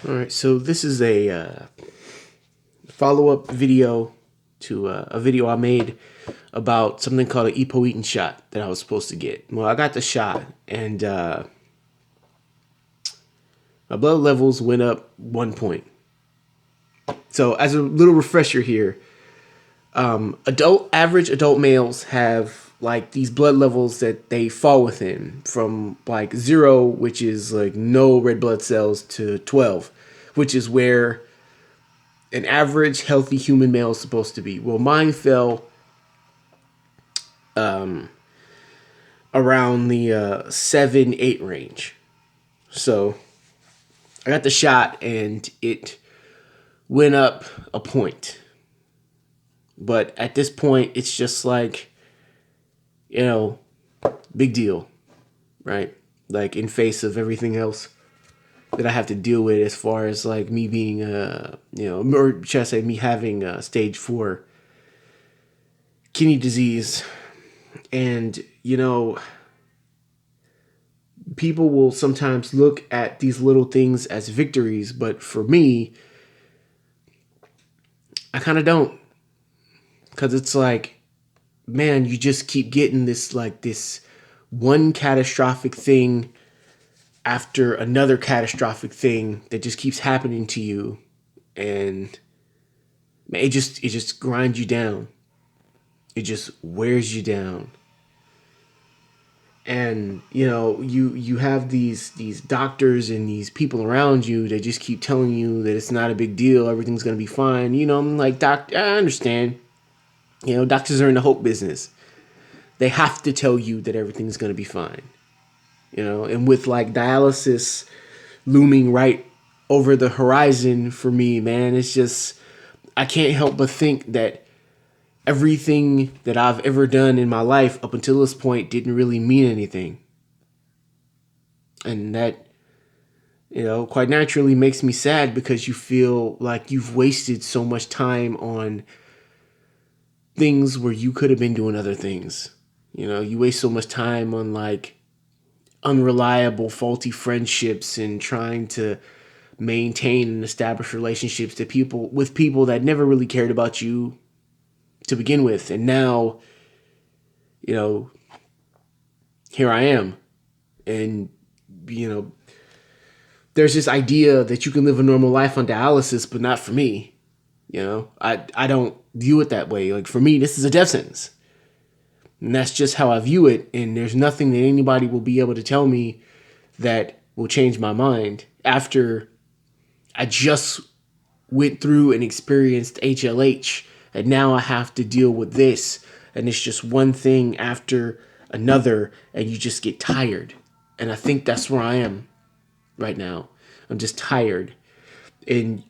All right, so this is a follow-up video to a video I made about something called an epoetin shot that I was supposed to get. Well, I got the shot, and my blood levels went up 1 point. So, as a little refresher here, average adult males have like these blood levels that they fall within, from like 0, which is like no red blood cells, to 12, which is where an average healthy human male is supposed to be. Well, mine fell around the 7-8 range. So I got the shot and it went up a point. But at this point, it's just like, big deal, right? Like, in face of everything else that I have to deal with, as far as like me being, or should I say, me having stage 4 kidney disease. And, people will sometimes look at these little things as victories, but for me, I kind of don't. Because it's like, man, you just keep getting this one catastrophic thing after another catastrophic thing that just keeps happening to you, and man, it just grinds you down. It just wears you down. And you have these doctors and these people around you that just keep telling you that it's not a big deal, everything's gonna be fine. I'm like, doc, I understand. Doctors are in the hope business. They have to tell you that everything's gonna be fine. And with like dialysis looming right over the horizon for me, man, it's just, I can't help but think that everything that I've ever done in my life up until this point didn't really mean anything. And that, quite naturally makes me sad, because you feel like you've wasted so much time on things where you could have been doing other things. You waste so much time on like unreliable, faulty friendships and trying to maintain and establish relationships with people that never really cared about you to begin with. And now, here I am. And, there's this idea that you can live a normal life on dialysis, but not for me. I don't view it that way. Like, for me, this is a death sentence. And that's just how I view it. And there's nothing that anybody will be able to tell me that will change my mind after I just went through and experienced HLH. And now I have to deal with this. And it's just one thing after another. And you just get tired. And I think that's where I am right now. I'm just tired. And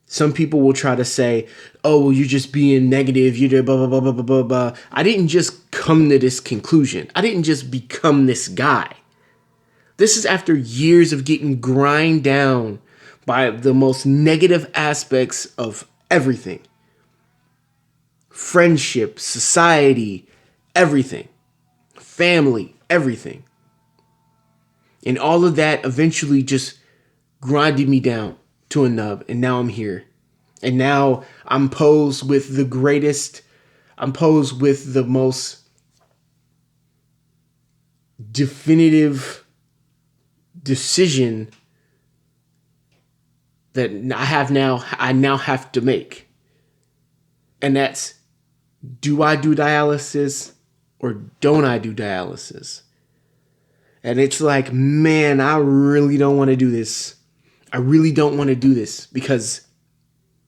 some people will try to say, oh, well, you're just being negative. You did blah, blah, blah, blah, blah, blah, blah. I didn't just come to this conclusion. I didn't just become this guy. This is after years of getting grind down by the most negative aspects of everything. Friendship, society, everything. Family, everything. And all of that eventually just grinded me down to a nub. And now I'm here. And now I'm posed with the most definitive decision that I now have to make. And that's, do I do dialysis or don't I do dialysis? And it's like, man, I really don't want to do this. I really don't want to do this, because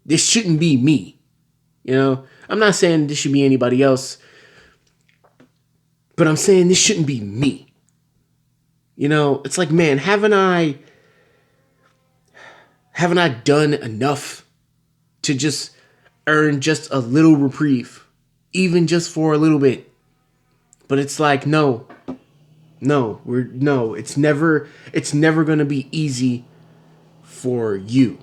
this shouldn't be me. I'm not saying this should be anybody else, but I'm saying this shouldn't be me. It's like, man, haven't I done enough to just earn just a little reprieve, even just for a little bit? But it's like, no, it's never going to be easy for you.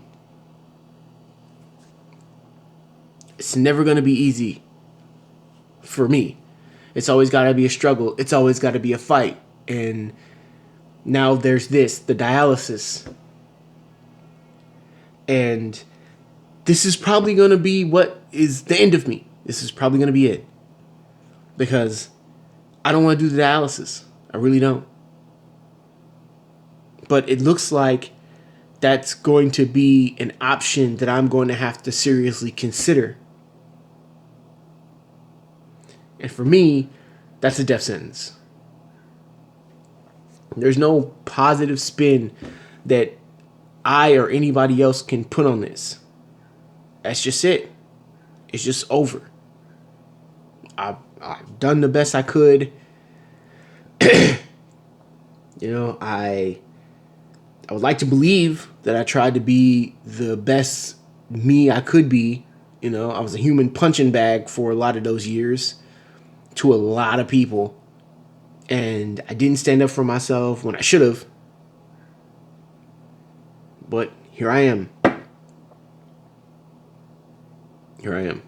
It's never going to be easy for me. It's always got to be a struggle. It's always got to be a fight. And now there's the dialysis. And this is probably going to be what is the end of me. This is probably going to be it. Because I don't want to do the dialysis. I really don't. But it looks like that's going to be an option that I'm going to have to seriously consider. And for me, that's a death sentence. There's no positive spin that I or anybody else can put on this. That's just it. It's just over. I've done the best I could. I would like to believe that I tried to be the best me I could be. I was a human punching bag for a lot of those years to a lot of people. And I didn't stand up for myself when I should have. But here I am. Here I am.